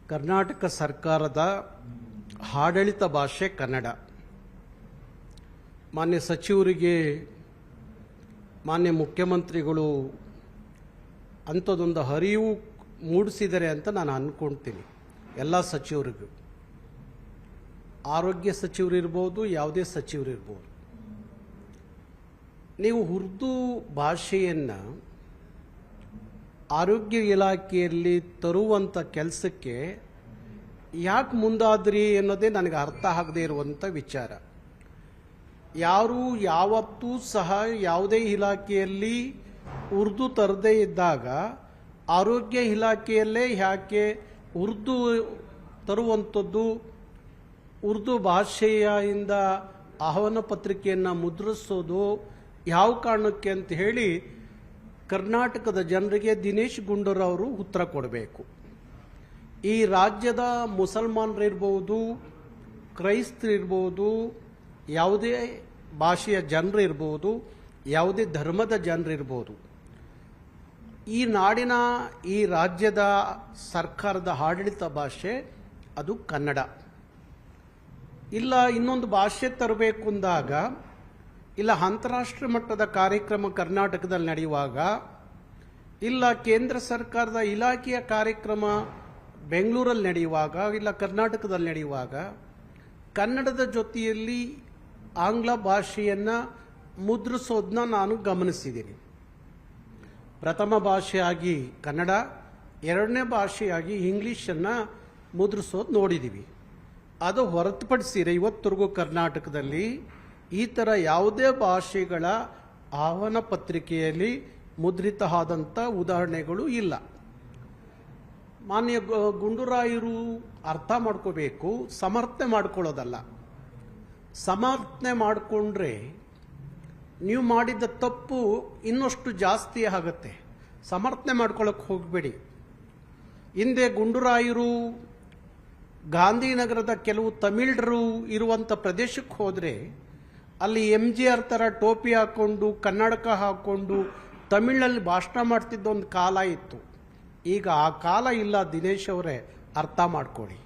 ಕರ್ನಾಟಕ ಸರ್ಕಾರದ ಆಡಳಿತ ಭಾಷೆ ಕನ್ನಡ. ಮಾನ್ಯ ಸಚಿವರಿಗೆ, ಮಾನ್ಯ ಮುಖ್ಯಮಂತ್ರಿಗಳು ಅಂಥದ್ದೊಂದು ಅರಿವು ಮೂಡಿಸಿದರೆ ಅಂತ ನಾನು ಅಂದ್ಕೊಳ್ತೀನಿ. ಎಲ್ಲ ಸಚಿವರಿಗೂ, ಆರೋಗ್ಯ ಸಚಿವರಿರ್ಬೋದು, ಯಾವುದೇ ಸಚಿವರಿರ್ಬೋದು, ನೀವು ಉರ್ದು ಭಾಷೆಯನ್ನು ಆರೋಗ್ಯ ಇಲಾಖೆಯಲ್ಲಿ ತರುವಂಥ ಕೆಲಸಕ್ಕೆ ಯಾಕೆ ಮುಂದಾದ್ರಿ ಅನ್ನೋದೇ ನನಗೆ ಅರ್ಥ ಆಗದೇ ಇರುವಂಥ ವಿಚಾರ. ಯಾರು ಯಾವತ್ತೂ ಸಹ ಯಾವುದೇ ಇಲಾಖೆಯಲ್ಲಿ ಉರ್ದು ತರದೇ ಇದ್ದಾಗ ಆರೋಗ್ಯ ಇಲಾಖೆಯಲ್ಲೇ ಯಾಕೆ ಉರ್ದು ತರುವಂಥದ್ದು, ಉರ್ದು ಭಾಷೆಯಿಂದ ಆಹ್ವಾನ ಪತ್ರಿಕೆಯನ್ನು ಮುದ್ರಿಸೋದು ಯಾವ ಕಾರಣಕ್ಕೆ ಅಂತ ಹೇಳಿ ಕರ್ನಾಟಕದ ಜನರಿಗೆ ದಿನೇಶ್ ಗುಂಡೂರಾವ್ ಉತ್ತರ ಕೊಡಬೇಕು. ಈ ರಾಜ್ಯದ ಮುಸಲ್ಮಾನರಿರ್ಬೋದು, ಕ್ರೈಸ್ತರಿರ್ಬೋದು, ಯಾವುದೇ ಭಾಷೆಯ ಜನರಿರ್ಬೋದು, ಯಾವುದೇ ಧರ್ಮದ ಜನರಿರ್ಬೋದು, ಈ ನಾಡಿನ, ಈ ರಾಜ್ಯದ ಸರ್ಕಾರದ ಆಡಳಿತ ಭಾಷೆ ಅದು ಕನ್ನಡ. ಇಲ್ಲ ಇನ್ನೊಂದು ಭಾಷೆ ತರಬೇಕು ಅಂದಾಗ, ಇಲ್ಲ ಅಂತಾರಾಷ್ಟ್ರೀಯ ಮಟ್ಟದ ಕಾರ್ಯಕ್ರಮ ಕರ್ನಾಟಕದಲ್ಲಿ ನಡೆಯುವಾಗ, ಇಲ್ಲ ಕೇಂದ್ರ ಸರ್ಕಾರದ ಇಲಾಖೆಯ ಕಾರ್ಯಕ್ರಮ ಬೆಂಗಳೂರಲ್ಲಿ ನಡೆಯುವಾಗ, ಇಲ್ಲ ಕರ್ನಾಟಕದಲ್ಲಿ ನಡೆಯುವಾಗ ಕನ್ನಡದ ಜೊತೆಯಲ್ಲಿ ಆಂಗ್ಲ ಭಾಷೆಯನ್ನು ಮುದ್ರಿಸೋದನ್ನ ನಾನು ಗಮನಿಸಿದ್ದೀನಿ. ಪ್ರಥಮ ಭಾಷೆಯಾಗಿ ಕನ್ನಡ, ಎರಡನೇ ಭಾಷೆಯಾಗಿ ಇಂಗ್ಲೀಷನ್ನು ಮುದ್ರಿಸೋದು ನೋಡಿದ್ದೀವಿ. ಅದು ಹೊರತುಪಡಿಸಿದರೆ ಇವತ್ತರೆಗೂ ಕರ್ನಾಟಕದಲ್ಲಿ ಈ ಥರ ಯಾವುದೇ ಭಾಷೆಗಳ ಆಹ್ವಾನ ಪತ್ರಿಕೆಯಲ್ಲಿ ಮುದ್ರಿತ ಆದಂಥ ಉದಾಹರಣೆಗಳು ಇಲ್ಲ. ಮಾನ್ಯ ಗುಂಡೂರಾಯರು ಅರ್ಥ ಮಾಡ್ಕೋಬೇಕು, ಸಮರ್ಥನೆ ಮಾಡ್ಕೊಳ್ಳೋದಲ್ಲ. ಸಮರ್ಥನೆ ಮಾಡಿಕೊಂಡ್ರೆ ನೀವು ಮಾಡಿದ ತಪ್ಪು ಇನ್ನಷ್ಟು ಜಾಸ್ತಿ ಆಗುತ್ತೆ. ಸಮರ್ಥನೆ ಮಾಡ್ಕೊಳ್ಳೋಕೆ ಹೋಗಬೇಡಿ. ಹಿಂದೆ ಗುಂಡೂರಾಯರು ಗಾಂಧಿನಗರದ ಕೆಲವು ತಮಿಳರು ಇರುವಂಥ ಪ್ರದೇಶಕ್ಕೆ ಹೋದರೆ ಅಲ್ಲಿ MGR ಥರ ಟೋಪಿ ಹಾಕ್ಕೊಂಡು, ಕನ್ನಡಕ ಹಾಕ್ಕೊಂಡು ತಮಿಳಲ್ಲಿ ಭಾಷಣ ಮಾಡ್ತಿದ್ದ ಒಂದು ಕಾಲ ಇತ್ತು. ಈಗ ಆ ಕಾಲ ಇಲ್ಲ. ದಿನೇಶ್ ಅವರೇ, ಅರ್ಥ ಮಾಡ್ಕೊಳ್ಳಿ.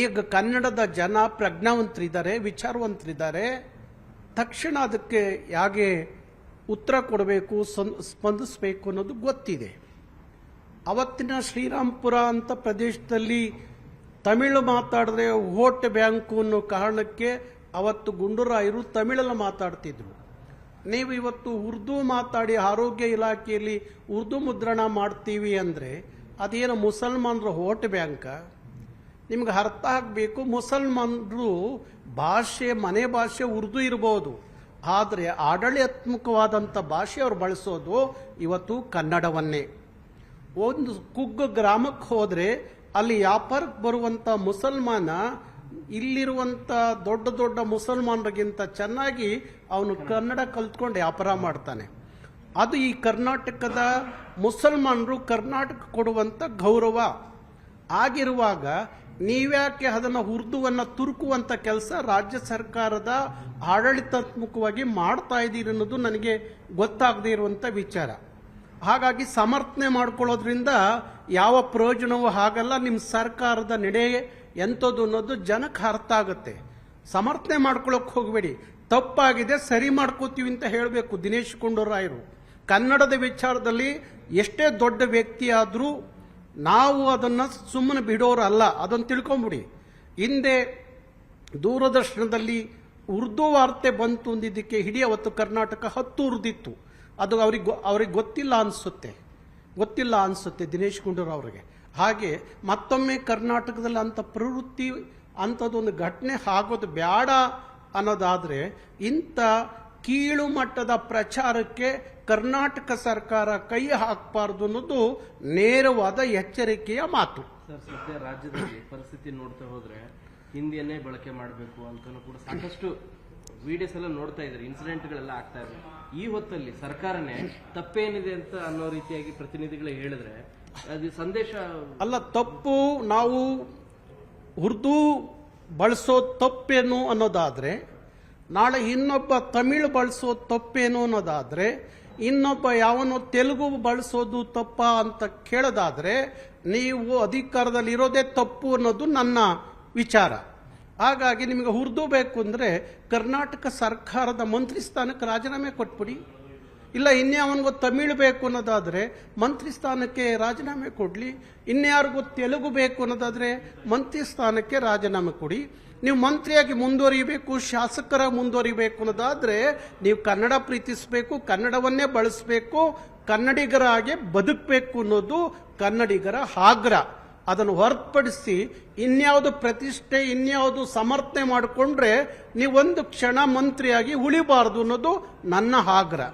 ಈಗ ಕನ್ನಡದ ಜನ ಪ್ರಜ್ಞಾವಂತರಿದ್ದಾರೆ, ವಿಚಾರವಂತರಿದ್ದಾರೆ. ತಕ್ಷಣ ಅದಕ್ಕೆ ಹೇಗೆ ಉತ್ತರ ಕೊಡಬೇಕು, ಸ್ಪಂದಿಸಬೇಕು ಅನ್ನೋದು ಗೊತ್ತಿದೆ. ಅವತ್ತಿನ ಶ್ರೀರಾಮ್ಪುರ ಅಂತ ಪ್ರದೇಶದಲ್ಲಿ ತಮಿಳು ಮಾತಾಡಿದ್ರೆ ವೋಟ್ ಬ್ಯಾಂಕು ಅನ್ನೋ ಕಾರಣಕ್ಕೆ ಅವತ್ತು ಗುಂಡೂರಾಯರು ತಮಿಳಲ್ಲಿ ಮಾತಾಡ್ತಿದ್ರು. ನೀವು ಇವತ್ತು ಉರ್ದು ಮಾತಾಡಿ ಆರೋಗ್ಯ ಇಲಾಖೆಯಲ್ಲಿ ಉರ್ದು ಮುದ್ರಣ ಮಾಡ್ತೀವಿ ಅಂದರೆ ಅದೇನು ಮುಸಲ್ಮಾನರ ವೋಟ್ ಬ್ಯಾಂಕ? ನಿಮ್ಗೆ ಅರ್ಥ ಆಗಬೇಕು. ಮುಸಲ್ಮಾನರು ಭಾಷೆ, ಮನೆ ಭಾಷೆ ಉರ್ದು ಇರ್ಬೋದು, ಆದರೆ ಆಡಳಿತಾತ್ಮಕವಾದಂಥ ಭಾಷೆ ಅವರು ಬಳಸೋದು ಇವತ್ತು ಕನ್ನಡವನ್ನೇ. ಒಂದು ಕುಗ್ಗು ಗ್ರಾಮಕ್ಕೆ ಹೋದರೆ ಅಲ್ಲಿ ವ್ಯಾಪಾರಕ್ಕೆ ಬರುವಂಥ ಮುಸಲ್ಮಾನ ಇಲ್ಲಿರುವಂಥ ದೊಡ್ಡ ದೊಡ್ಡ ಮುಸಲ್ಮಾನರಿಗಿಂತ ಚೆನ್ನಾಗಿ ಅವನು ಕನ್ನಡ ಕಲ್ತ್ಕೊಂಡು ವ್ಯಾಪಾರ ಮಾಡ್ತಾನೆ. ಅದು ಈ ಕರ್ನಾಟಕದ ಮುಸಲ್ಮಾನರು ಕರ್ನಾಟಕ ಕೊಡುವಂಥ ಗೌರವ. ಆಗಿರುವಾಗ ನೀವ್ಯಾಕೆ ಅದನ್ನು ಉರ್ದುವನ್ನು ತುರುಕುವಂಥ ಕೆಲಸ ರಾಜ್ಯ ಸರ್ಕಾರದ ಆಡಳಿತಾತ್ಮಕವಾಗಿ ಮಾಡ್ತಾ ಇದ್ದೀರಿ ಅನ್ನೋದು ನನಗೆ ಗೊತ್ತಾಗದೇ ಇರುವಂಥ ವಿಚಾರ. ಹಾಗಾಗಿ ಸಮರ್ಥನೆ ಮಾಡ್ಕೊಳ್ಳೋದ್ರಿಂದ ಯಾವ ಪ್ರಯೋಜನವೂ ಆಗಲ್ಲ. ನಿಮ್ಮ ಸರ್ಕಾರದ ನಡೆ ಎಂಥದ್ದು ಅನ್ನೋದು ಜನಕ್ಕೆ ಅರ್ಥ ಆಗುತ್ತೆ. ಸಮರ್ಥನೆ ಮಾಡ್ಕೊಳ್ಳೋಕೆ ಹೋಗಬೇಡಿ. ತಪ್ಪಾಗಿದೆ, ಸರಿ ಮಾಡ್ಕೋತೀವಿ ಅಂತ ಹೇಳಬೇಕು. ದಿನೇಶ್ ಗುಂಡೂರಾಯರು ಕನ್ನಡದ ವಿಚಾರದಲ್ಲಿ ಎಷ್ಟೇ ದೊಡ್ಡ ವ್ಯಕ್ತಿ ಆದರೂ ನಾವು ಅದನ್ನು ಸುಮ್ಮನೆ ಬಿಡೋರಲ್ಲ, ಅದನ್ನು ತಿಳ್ಕೊಂಬಿಡಿ. ಹಿಂದೆ ದೂರದರ್ಶನದಲ್ಲಿ ಉರ್ದು ವಾರ್ತೆ ಬಂತು ಅಂದಿದ್ದಕ್ಕೆ ಇಡೀ ಅವತ್ತು ಕರ್ನಾಟಕ ಹತ್ತು ಉರಿದಿತ್ತು. ಅದು ಅವ್ರಿಗೆ ಗೊತ್ತಿಲ್ಲ ಅನಿಸುತ್ತೆ ದಿನೇಶ್ ಗುಂಡೂರಾವ್ ಅವರಿಗೆ. ಹಾಗೆ ಮತ್ತೊಮ್ಮೆ ಕರ್ನಾಟಕದಲ್ಲಿ ಅಂಥ ಪ್ರವೃತ್ತಿ, ಅಂಥದ್ದೊಂದು ಘಟನೆ ಆಗೋದು ಬೇಡ ಅನ್ನೋದಾದರೆ ಇಂಥ ಕೀಳು ಮಟ್ಟದ ಪ್ರಚಾರಕ್ಕೆ ಕರ್ನಾಟಕ ಸರ್ಕಾರ ಕೈ ಹಾಕಬಾರ್ದು ಅನ್ನೋದು ನೇರವಾದ ಎಚ್ಚರಿಕೆಯ ಮಾತು. ಸರ್, ಸದ್ಯ ರಾಜ್ಯದಲ್ಲಿ ಪರಿಸ್ಥಿತಿ ನೋಡ್ತಾ ಹೋದ್ರೆ ಹಿಂದಿಯನ್ನೇ ಬಳಕೆ ಮಾಡಬೇಕು ಅಂತ ಕೂಡ ಸಾಕಷ್ಟು ವಿಡಿಯೋಸ್ ಎಲ್ಲ ನೋಡ್ತಾ ಇದ್ದಾರೆ, ಇನ್ಸಿಡೆಂಟ್ಗಳೆಲ್ಲ ಆಗ್ತಾ ಇದೆ. ಈ ಹೊತ್ತಲ್ಲಿ ಸರ್ಕಾರನೇ ತಪ್ಪೇನಿದೆ ಅಂತ ಅನ್ನೋ ರೀತಿಯಾಗಿ ಪ್ರತಿನಿಧಿಗಳು ಹೇಳಿದ್ರೆ ಅದು ಸಂದೇಶ ಅಲ್ಲ. ತಪ್ಪು ನಾವು ಉರ್ದು ಬಳಸೋ ತಪ್ಪೇನು ಅನ್ನೋದಾದರೆ, ನಾಳೆ ಇನ್ನೊಬ್ಬ ತಮಿಳು ಬಳಸೋ ತಪ್ಪೇನು ಅನ್ನೋದಾದರೆ ಇನ್ನೊಬ್ಬ ಯಾವನೋ ತೆಲುಗು ಬಳಸೋದು ತಪ್ಪ ಅಂತ ಕೇಳೋದಾದ್ರೆ ನೀವು ಅಧಿಕಾರದಲ್ಲಿ ಇರೋದೇ ತಪ್ಪು ಅನ್ನೋದು ನನ್ನ ವಿಚಾರ. ಹಾಗಾಗಿ ನಿಮಗೆ ಉರ್ದು ಬೇಕು ಅಂದರೆ ಕರ್ನಾಟಕ ಸರ್ಕಾರದ ಮಂತ್ರಿ ಸ್ಥಾನಕ್ಕೆ ರಾಜೀನಾಮೆ ಕೊಟ್ಬಿಡಿ. ಇಲ್ಲ ಇನ್ಯಾವನಿಗೂ ತಮಿಳು ಬೇಕು ಅನ್ನೋದಾದರೆ ಮಂತ್ರಿ ಸ್ಥಾನಕ್ಕೆ ರಾಜೀನಾಮೆ ಕೊಡಲಿ. ಇನ್ಯಾರಿಗೂ ತೆಲುಗು ಬೇಕು ಅನ್ನೋದಾದರೆ ಮಂತ್ರಿ ಸ್ಥಾನಕ್ಕೆ ರಾಜೀನಾಮೆ ಕೊಡಿ. ನೀವು ಮಂತ್ರಿಯಾಗಿ ಮುಂದುವರಿಬೇಕು, ಶಾಸಕರ ಮುಂದುವರಿಬೇಕು ಅನ್ನೋದಾದರೆ ನೀವು ಕನ್ನಡ ಪ್ರೀತಿಸಬೇಕು, ಕನ್ನಡವನ್ನೇ ಬಳಸಬೇಕು, ಕನ್ನಡಿಗರಾಗೆ ಬದುಕಬೇಕು ಅನ್ನೋದು ಕನ್ನಡಿಗರ ಆಗ್ರಹ. ಅದನ್ನು ಹೊರತುಪಡಿಸಿ ಇನ್ಯಾವುದು ಪ್ರತಿಷ್ಠೆ, ಇನ್ಯಾವುದು ಸಮರ್ಥನೆ ಮಾಡಿಕೊಂಡ್ರೆ ನೀವೊಂದು ಕ್ಷಣ ಮಂತ್ರಿಯಾಗಿ ಉಳಿಬಾರದು ಅನ್ನೋದು ನನ್ನ ಆಗ್ರಹ.